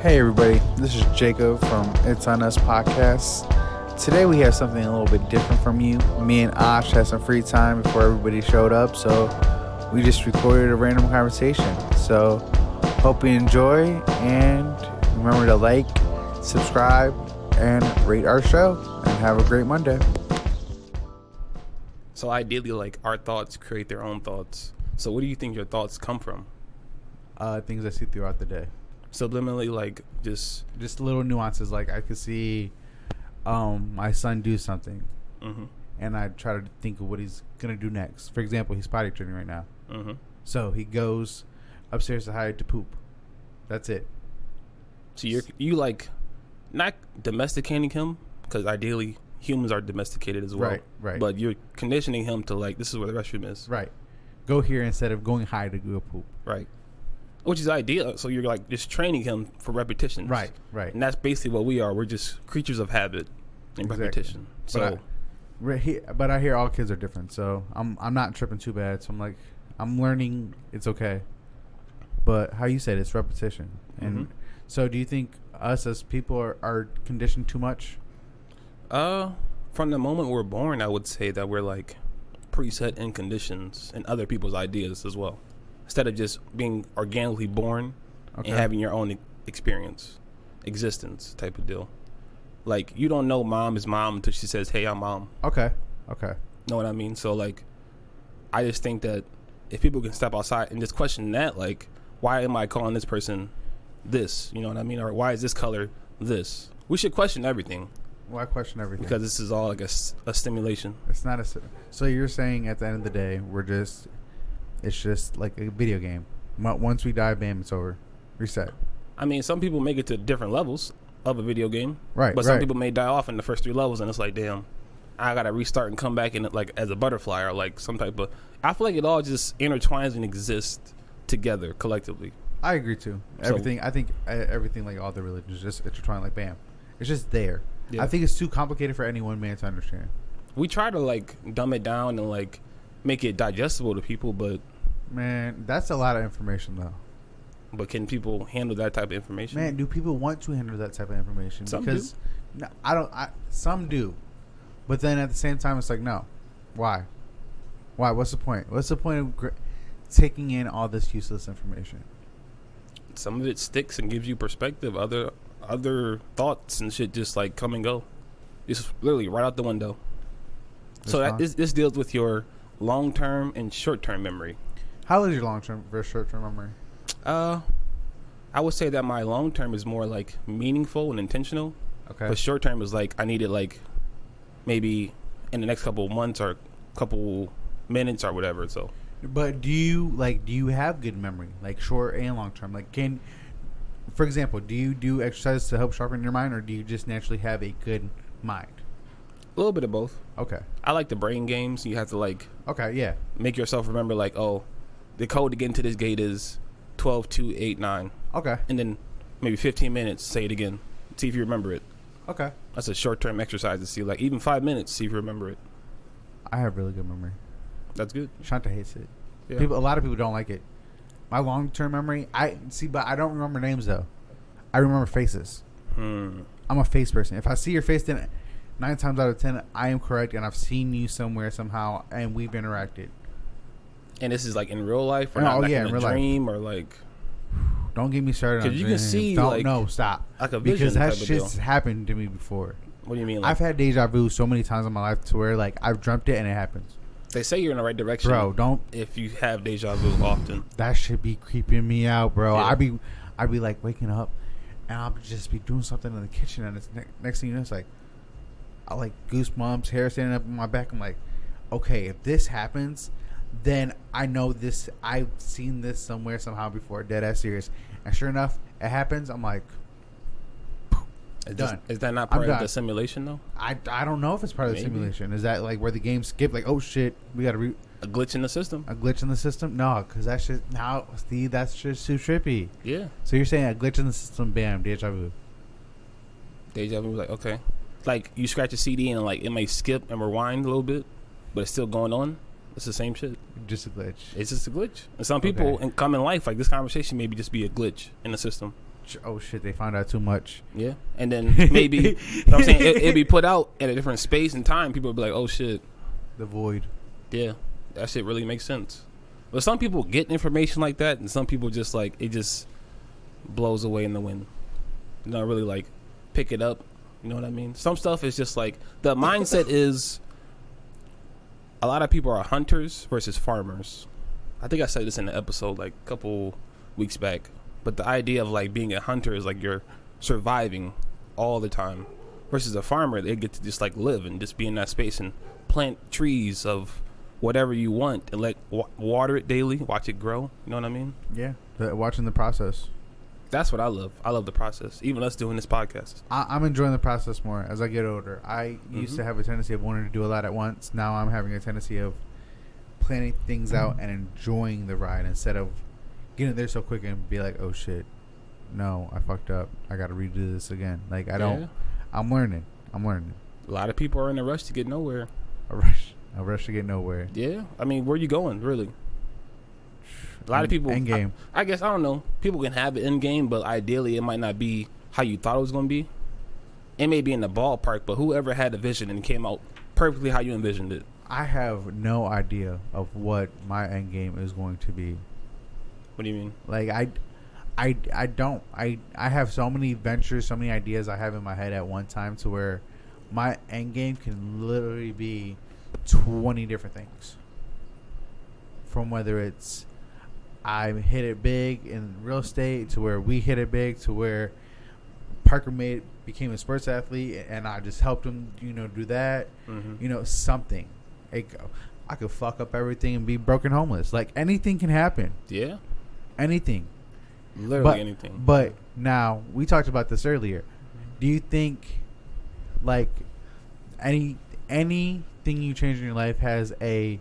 Hey everybody, this is Jacob from It's On Us podcast. Today we have something a little bit different from you. Me and Osh had some free time before everybody showed up, so we just recorded a random conversation. So hope you enjoy, and remember to like, subscribe, and rate our show, and have a great Monday. So ideally, like, our thoughts create their own thoughts. So what do you think your thoughts come from? Things I see throughout the day. Subliminally, like, just little nuances. Like I could see my son do something, and I try to think of what he's gonna do next. For example, he's potty training right now, so he goes upstairs to hide to poop. That's it. So you like not domesticating him, because ideally humans are domesticated as well. Right. But you're conditioning him to, like, this is where the restroom is. Right. Go here instead of going high to go poop. Right. Which is ideal. So you're, like, just training him for repetitions. Right. And that's basically what we are. We're just creatures of habit and repetition. So, but I hear all kids are different. So I'm not tripping too bad. So I'm like, I'm learning. It's okay. But how you said, it's repetition. And so do you think us as people are conditioned too much? From the moment we're born, I would say that we're, like, preset in conditions and other people's ideas as well, instead of just being organically born and having your own existence type of deal. Like, you don't know mom is mom until she says, hey, I'm mom. Okay. Know what I mean? So, like, I just think that if people can step outside and just question that, like, why am I calling this person this? You know what I mean? Or why is this color this? We should question everything. Why question everything? Because this is all like a stimulation. It's not so you're saying at the end of the day, it's just like a video game. Once we die, bam, it's over. Reset. I mean, some people make it to different levels of a video game. Right. But some people may die off in the first 3 levels, and it's like, damn, I got to restart and come back in it, like, as a butterfly or, like, some type of... I feel like it all just intertwines and exists together collectively. I agree, too. Everything, I think everything, like all the religions, just intertwine, like, bam. It's just there. Yeah. I think it's too complicated for any one man to understand. We try to, like, dumb it down and, like, make it digestible to people, but... Man, that's a lot of information, though. But can people handle that type of information? Man, do people want to handle that type of information? Some because do. No, I don't. Some do. But then at the same time, it's like, no. Why? What's the point? What's the point of taking in all this useless information? Some of it sticks and gives you perspective. Other thoughts and shit just, like, come and go. Just literally right out the window. This deals with your long-term and short-term memory. How is your long-term versus short-term memory? I would say that my long-term is more, like, meaningful and intentional. Okay. But short-term is, like, I need it, like, maybe in the next couple of months or couple minutes or whatever. So. But do you have good memory, like short and long-term? Like, for example, do you do exercises to help sharpen your mind, or do you just naturally have a good mind? A little bit of both. Okay. I like the brain games. You have to, like... Okay, yeah. Make yourself remember, like, oh, the code to get into this gate is 12, 2, 8, 9. Okay. And then maybe 15 minutes, say it again. See if you remember it. Okay. That's a short-term exercise to see. Like, even 5 minutes, see if you remember it. I have really good memory. That's good. Shanta hates it. Yeah. A lot of people don't like it. My long-term memory, but I don't remember names, though. I remember faces. I'm a face person. If I see your face, then 9 times out of 10, I am correct, and I've seen you somewhere somehow, and we've interacted. And this is, like, in real life, or not, like, in a dream, or, like... Don't get me started on dreams. Because you can see, like... No, stop. Like a vision. Because that shit's happened to me before. What do you mean? Like, I've had deja vu so many times in my life to where, like, I've dreamt it and it happens. They say you're in the right direction. Bro, don't... If you have deja vu often. That should be creeping me out, bro. Yeah. I'd be, like, waking up, and I'll just be doing something in the kitchen, and it's next thing you know, it's like... I like goosebumps, hair standing up on my back. I'm like, okay, if this happens, then I know this. I've seen this somewhere, somehow before. Dead ass serious. And sure enough, it happens. I'm like, done. Is that not part of the simulation, though? I don't know if it's part of the simulation. Is that like where the game skipped? Like, oh shit, we got to a glitch in the system. A glitch in the system? No, because that's just now. See, that's just too trippy. Yeah. So you're saying a glitch in the system? Bam, deja vu. Deja vu, like, okay. Like, you scratch a CD and, like, it may skip and rewind a little bit, but it's still going on. It's the same shit. Just a glitch. It's just a glitch. And some people come in life, like, this conversation maybe just be a glitch in the system. oh shit, they found out too much. Yeah, and then maybe, you know what I'm saying, it'd be put out at a different space and time. People would be like, oh shit. The void. Yeah, that shit really makes sense. But some people get information like that, and some people just like, it just blows away in the wind. You know, really like pick it up. You know what I mean? Some stuff is just like, the mindset is, a lot of people are hunters versus farmers. I think I said this in the episode like a couple weeks back. But the idea of like being a hunter is like you're surviving all the time, versus a farmer, they get to just like live and just be in that space and plant trees of whatever you want and let water it daily, watch it grow. You know what I mean? Yeah, watching the process. That's what I love. I love the process. Even us doing this podcast. I'm enjoying the process more as I get older. I used to have a tendency of wanting to do a lot at once. Now I'm having a tendency of planning things out and enjoying the ride instead of getting there so quick and be like, oh shit, no, I fucked up. I got to redo this again. Like I'm learning. A lot of people are in a rush to get nowhere. A rush to get nowhere. Yeah. I mean, where are you going, really? A lot of people. End game. I guess, I don't know. People can have it end game, but ideally it might not be how you thought it was going to be. It may be in the ballpark, but whoever had the vision and came out perfectly how you envisioned it. I have no idea of what my end game is going to be. What do you mean? Like I don't. I have so many ventures, so many ideas I have in my head at one time to where my end game can literally be 20 different things. From whether it's I hit it big in real estate, to where we hit it big, to where Parker became a sports athlete and I just helped him, do that. Mm-hmm. Something. I could fuck up everything and be broken homeless. Like, anything can happen. Yeah. Anything. Literally anything. But now, we talked about this earlier. Do you think, like, anything you change in your life has a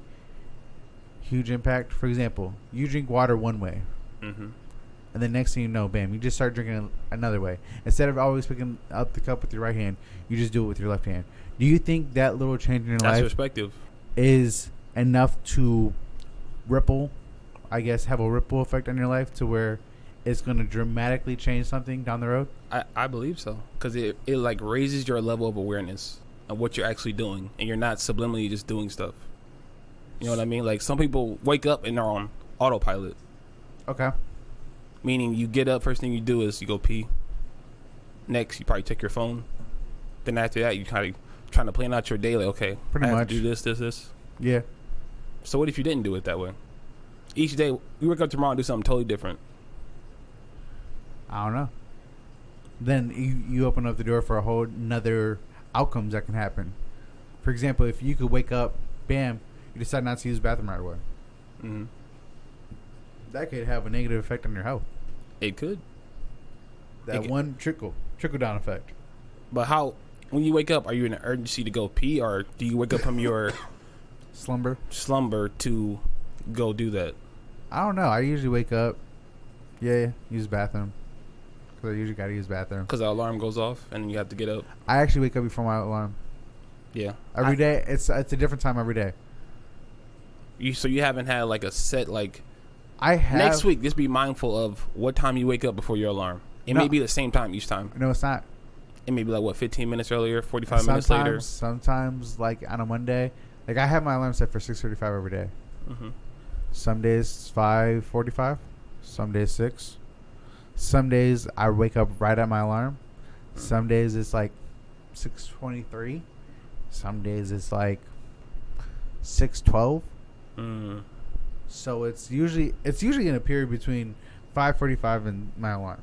huge impact? For example, you drink water one way. Mm-hmm. And the next thing you know, bam, you just start drinking another way. Instead of always picking up the cup with your right hand, you just do it with your left hand. Do you think that little change in your life perspective is enough to have a ripple effect on your life to where it's going to dramatically change something down the road? I believe so. Because it like raises your level of awareness of what you're actually doing. And you're not subliminally just doing stuff. You know what I mean? Like, some people wake up and they're on autopilot. Okay. Meaning you get up, first thing you do is you go pee. Next, you probably check your phone. Then after that, you kind of trying to plan out your day. Like, okay, pretty much do this. Yeah. So what if you didn't do it that way? Each day, you wake up tomorrow and do something totally different. I don't know. Then you open up the door for a whole nother outcomes that can happen. For example, if you could wake up, bam, you decide not to use the bathroom right away. Mm-hmm. That could have a negative effect on your health. It could. One trickle down effect. But when you wake up, are you in an urgency to go pee, or do you wake up from your slumber to go do that? I don't know. I usually wake up, use the bathroom. Because I usually got to use the bathroom. Because the alarm goes off and you have to get up. I actually wake up before my alarm. Yeah. Every day. It's a different time every day. So you haven't had like a set, like, I have. Next week, just be mindful of what time you wake up before your alarm. It may be the same time each time. No, it's not. It may be like, 15 minutes earlier, 45 minutes later? Sometimes, like, on a Monday, like, I have my alarm set for 6:35 every day. Mm-hmm. Some days 5:45. Some days 6. Some days I wake up right at my alarm. Some days it's like 6:23. Some days it's like 6:12. Mm. So it's usually in a period between 5:45 and my alarm,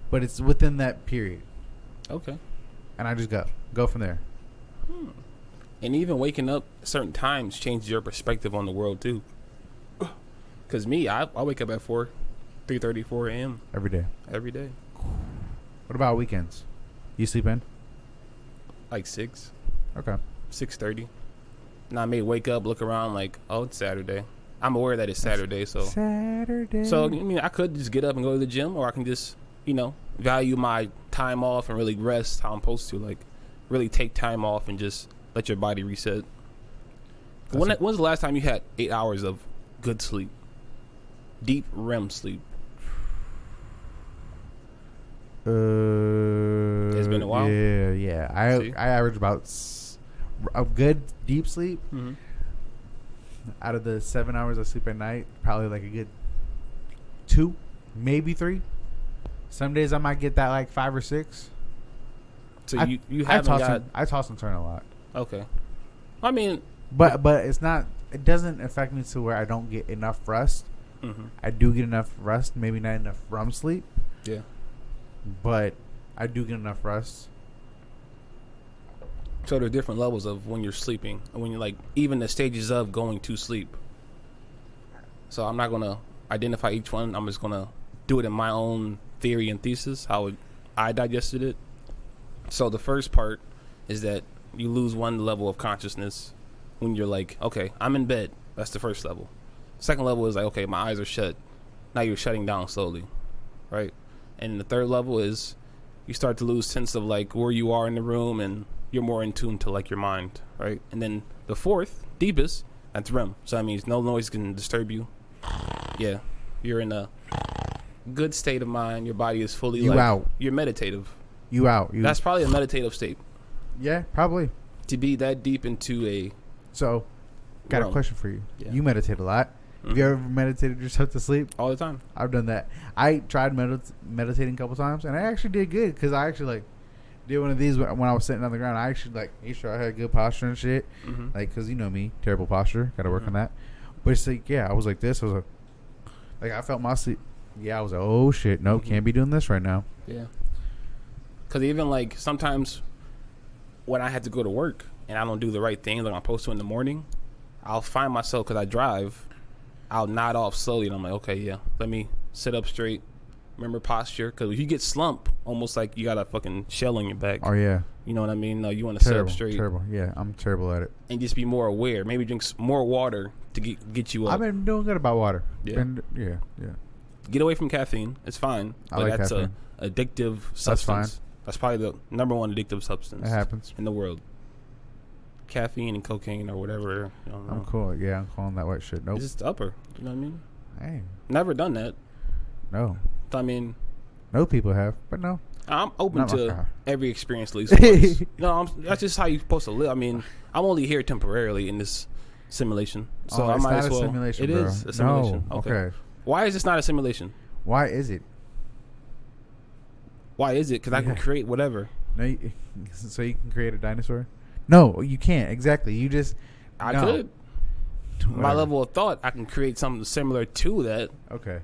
but it's within that period. Okay. And I just go from there. And even waking up at certain times changes your perspective on the world too. Because me, I wake up at 3:30, 4 a.m. Every day. What about weekends? You sleep in? Like 6. Okay. 6:30. And I may wake up, look around like, oh, it's Saturday. I'm aware that it's Saturday, so. So, I mean, I could just get up and go to the gym, or I can just, value my time off and really rest how I'm supposed to. Like, really take time off and just let your body reset. When's the last time you had 8 hours of good sleep? Deep REM sleep. been a while. Yeah. I average about a good deep sleep. Mm-hmm. Out of the 7 hours I sleep at night, probably like a good 2, maybe 3. Some days I might get that like 5 or 6. So you haven't I toss and turn a lot. Okay. I mean, but it's not. It doesn't affect me to where I don't get enough rest. mm-hmm. I do get enough rest, maybe not enough REM sleep. Yeah. But I do get enough rest. So there are different levels of when you're sleeping, and when you're like even the stages of going to sleep. So I'm not gonna identify each one. I'm just gonna do it in my own theory and thesis, how I digested it. So the first part is that you lose one level of consciousness when you're like, okay, I'm in bed. That's the first level. Second level is like, okay, my eyes are shut. Now you're shutting down slowly, right? And the third level is you start to lose sense of like where you are in the room, and you're more in tune to like your mind, right? And then the fourth, deepest, that's REM. So that means no noise can disturb you. Yeah, you're in a good state of mind. Your body is fully out. You're meditative. You out. That's probably a meditative state. Yeah, probably. To be that deep into a. So, got a question for you. Yeah. You meditate a lot. Mm-hmm. Have you ever meditated yourself to sleep? All the time. I've done that. I tried meditating a couple times, and I actually did good because I actually like did one of these when I was sitting on the ground. I actually like made sure I had good posture and shit. Mm-hmm. Like, because you know me, terrible posture. Got to work on that. But it's like, yeah, I was like this. I was like I felt my sleep. Yeah, I was like, oh shit, no, can't be doing this right now. Yeah. Because even like sometimes when I had to go to work and I don't do the right thing like I'm supposed to in the morning, I'll find myself, because I drive, I'll nod off slowly, and I'm like, okay, yeah, let me sit up straight, remember posture, because if you get slump, almost like you got a fucking shell on your back. Oh yeah. You know what I mean? No, you want to sit up straight. Terrible. Yeah, I'm terrible at it. And just be more aware. Maybe drink more water to get you up. I've been doing good about water. Yeah. Yeah. Get away from caffeine. It's fine. But like that's caffeine. A addictive substance. That's fine. That's probably the number one addictive substance. It happens in the world. Caffeine and cocaine or whatever. I'm cool. Yeah, I'm calling that white shit. Nope. It's just upper. You know what I mean? Hey. Never done that. No. I mean. No people have, but no. I'm open to every experience at least once. No, that's just how you're supposed to live. I mean, I'm only here temporarily in this simulation. So I might as well. Simulation, it bro. is a simulation. No. Okay. Why is this not a simulation? Why is it? Why is it? Because I can create whatever. No, so you can create a dinosaur? No, you can't. Exactly. You just. I could. Whatever. My level of thought, I can create something similar to that. Okay.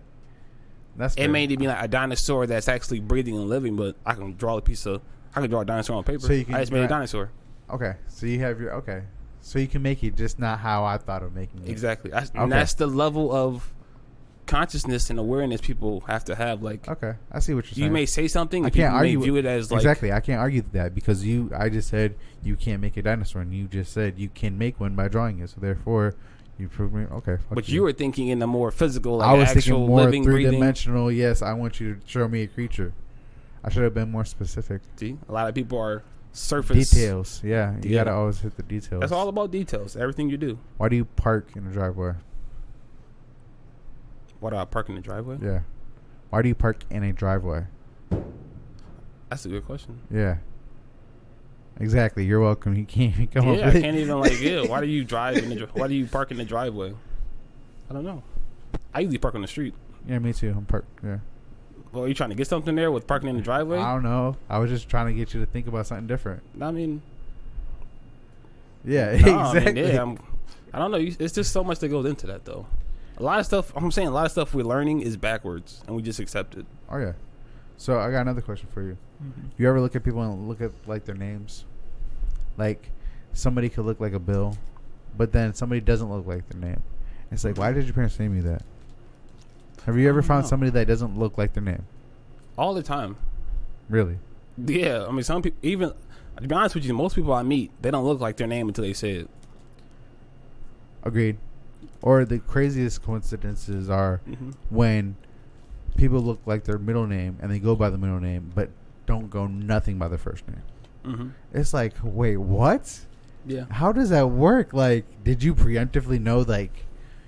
That's it may be like a dinosaur that's actually breathing and living, but I can draw a dinosaur on paper. So I just made a dinosaur. Okay. So you have your So you can make it just not how I thought of making it. Exactly. And that's the level of consciousness and awareness people have to have. Like, okay, I see what you're saying. You may say something, I can't argue. May view it as like exactly. I can't argue that because I just said you can't make a dinosaur, and you just said you can make one by drawing it. So therefore, you proved me. Okay, but you were thinking in a more physical, like I was actual thinking more living, three-dimensional. Yes, I want you to show me a creature. I should have been more specific. See, a lot of people are surface details. Yeah, you gotta always hit the details. That's all about details. Everything you do. Why do you park in the driveway? Why do I park in the driveway? Yeah. Why do you park in a driveway? That's a good question. Yeah. Exactly. You're welcome. You can't come up with I can't even why do you drive why do you park in the driveway? I don't know. I usually park on the street. Yeah, me too. I'm parked. Yeah. Well, are you trying to get something there with parking in the driveway? I don't know. I was just trying to get you to think about something different. I mean. Yeah, exactly. I don't know. It's just so much that goes into that, though. A lot of stuff we're learning is backwards, and we just accept it. Oh, yeah. So, I got another question for you. Mm-hmm. You ever look at people and look at, like, their names? Like, somebody could look like a Bill, but then somebody doesn't look like their name. It's like, why did your parents name you that? Have you ever found somebody that doesn't look like their name? All the time. Really? Yeah. I mean, some people, even, to be honest with you, most people I meet, they don't look like their name until they say it. Agreed. Or the craziest coincidences are when people look like their middle name and they go by the middle name, but don't go nothing by their first name. Mm-hmm. It's like, wait, what? Yeah. How does that work? Like, did you preemptively know, like,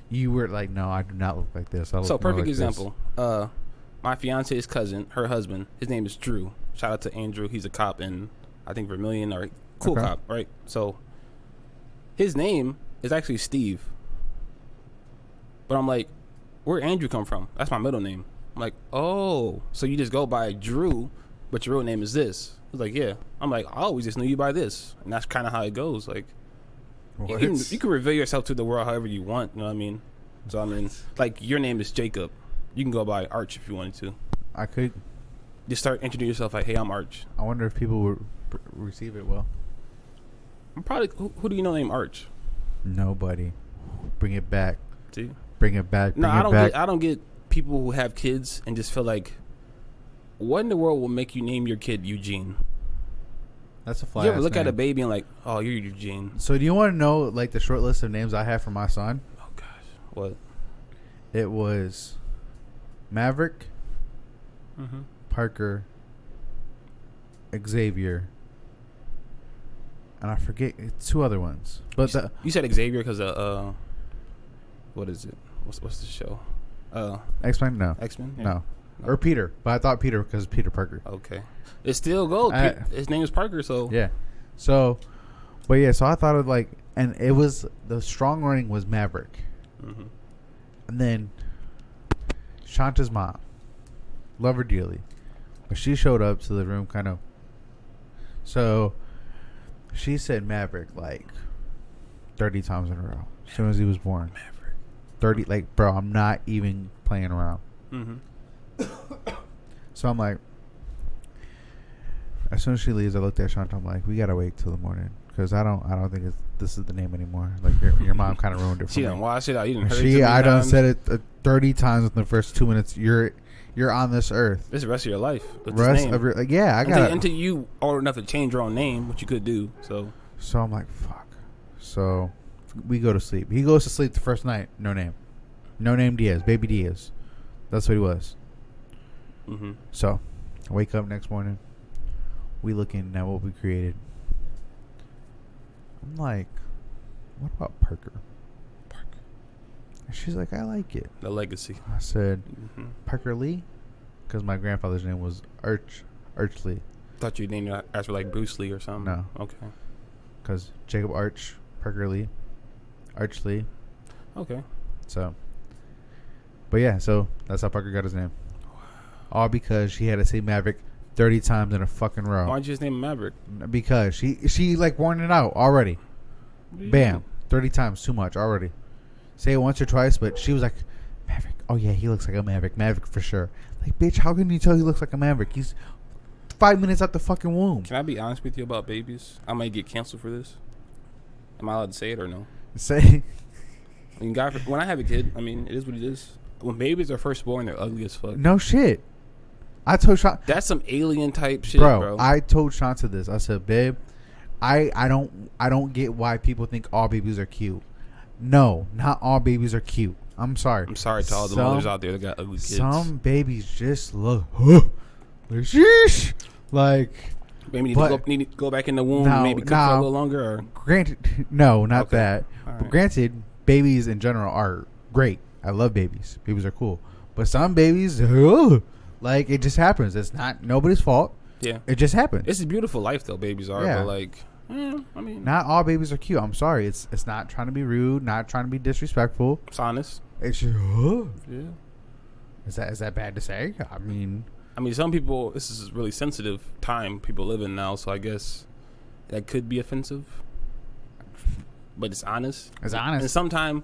you were like, no, I do not look like this. So, perfect example. My fiance's cousin, her husband, his name is Drew. Shout out to Andrew. He's a cop in, I think, Vermilion, or cool cop, right? So his name is actually Steve. But I'm like, where'd Andrew come from? That's my middle name. I'm like, oh, so you just go by Drew, but your real name is this. He's like, yeah. I'm like, I always just knew you by this. And that's kind of how it goes. Like, you can reveal yourself to the world however you want. You know what I mean? So, I mean, like, your name is Jacob. You can go by Arch if you wanted to. I could. Just start introducing yourself like, hey, I'm Arch. I wonder if people would receive it well. I'm probably, who do you know named Arch? Nobody. Bring it back. See? Bring it back. No, I don't get people who have kids and just feel like, what in the world will make you name your kid Eugene? That's a fly. You ever look at a baby and like, oh, you're Eugene. So do you want to know like the short list of names I have for my son? Oh gosh, what? It was Maverick, Parker, Xavier, and I forget two other ones. But you said Xavier because what is it? What's the show? X-Men? No. X-Men? Yeah. No. Or Peter, but I thought Peter because Peter Parker. Okay, it still goes. His name is Parker, so yeah. So, but yeah, so I thought of like, and it was the strong running was Maverick, and then Shanta's mom, love her dearly, but she showed up to the room kind of. So, she said Maverick like 30 times in a row as soon as he was born. Maverick, 30, like bro, I'm not even playing around. So I'm like, as soon as she leaves, I looked at Shanta. I'm like, we gotta wait till the morning because I don't think this is the name anymore. Like your mom kind of ruined it for she me. She done watched it out. You didn't heard it. I done said it 30 times in the first 2 minutes. You're on this earth. This is the rest of your life. Rest of your I got until you old enough to change your own name, which you could do. So I'm like, fuck. So we go to sleep. He goes to sleep the first night. No name Diaz, baby Diaz. That's what he was. So, I wake up next morning. We looking at what we created. I'm like, what about Parker? And she's like, I like it. The legacy. I said, Parker Lee? Because my grandfather's name was Arch Lee. Thought you named it after like Bruce Lee or something. No. Okay. Because Jacob Arch, Parker Lee, Arch Lee. Okay. So, but yeah, so that's how Parker got his name. All because she had to say Maverick 30 times in a fucking row. Why'd you just name him Maverick? Because she like warned it out already. Bam. 30 times too much already. Say it once or twice, but she was like, Maverick. Oh yeah, he looks like a Maverick. Maverick for sure. Like, bitch, how can you tell he looks like a Maverick? He's 5 minutes out the fucking womb. Can I be honest with you about babies? I might get canceled for this. Am I allowed to say it or no? Say. I mean, God, when I have a kid, I mean, it is what it is. When babies are first born, they're ugly as fuck. No shit. I told Shanta. That's some alien type shit, bro. I told Shanta this. I said, babe, I don't get why people think all babies are cute. No, not all babies are cute. I'm sorry. I'm sorry to all the mothers out there that got ugly kids. Some babies just look like sheesh. Like maybe need to go back in the womb and maybe cook for a little longer. Or? Granted, no, not okay. that. Right. But granted, babies in general are great. I love babies. Babies are cool. But some babies, like it just happens. It's not nobody's fault. Yeah, it just happens. It's a beautiful life though. Babies are, but like, I mean, not all babies are cute. I'm sorry. It's not trying to be rude. Not trying to be disrespectful. It's honest. It's just, yeah. Is that bad to say? I mean, some people. This is a really sensitive time people live in now. So I guess that could be offensive. But it's honest. It's honest. And sometimes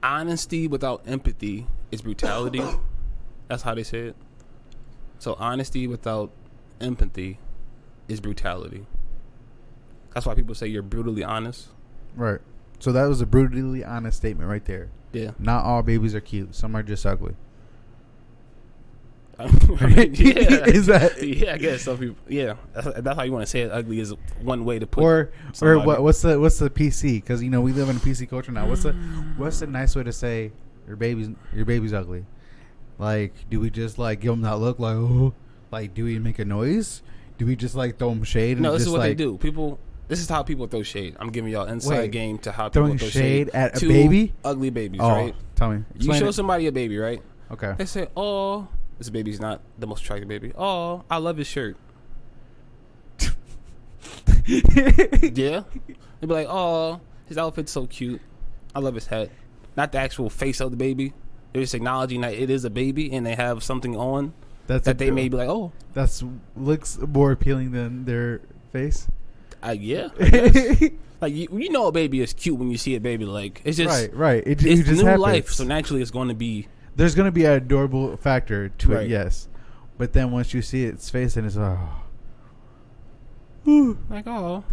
honesty without empathy is brutality. That's how they say it. So honesty without empathy is brutality. That's why people say you're brutally honest. Right. So that was a brutally honest statement right there. Yeah. Not all babies are cute. Some are just ugly. I mean, yeah. Is that? Yeah, I guess some people. Yeah, that's how you want to say it. Ugly is one way to put. Or what's the PC? Because we live in a PC culture now. What's the nice way to say your baby's ugly? Like, do we just like give them that look like, oh, like do we make a noise? Do we just like throw them shade? No, and this just is what like, they do. People, this is how people throw shade. I'm giving y'all inside game to how people throwing throw shade at to a baby. Ugly babies, Oh, right? tell me. You show somebody a baby, right? Okay. They say, "Oh, this baby's not the most attractive baby. Oh, I love his shirt." Yeah. They'd be like, oh, his outfit's so cute. I love his hat. Not the actual face of the baby. They're just acknowledging that it is a baby and they have something on that they may be like, oh. That's looks more appealing than their face. Yeah. I guess. Like, you know a baby is cute when you see a baby. Like, it's just... Right. It's just new happens. life, so naturally it's going to be... There's going to be an adorable factor to right. it, yes. But then once you see its face and it's like, like, oh.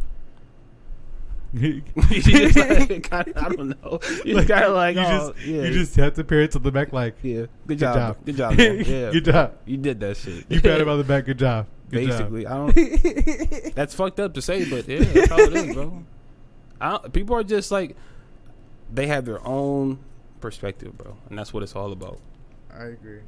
You just like, I don't know. You like, kind of like, you just have the parents on the back like, yeah, good job, man. Yeah, good job. You did that shit. You pat him on the back. Good job. Good Basically, job. I don't. That's fucked up to say, but yeah, that's how it is, bro. People are just like, they have their own perspective, bro, and that's what it's all about. I agree.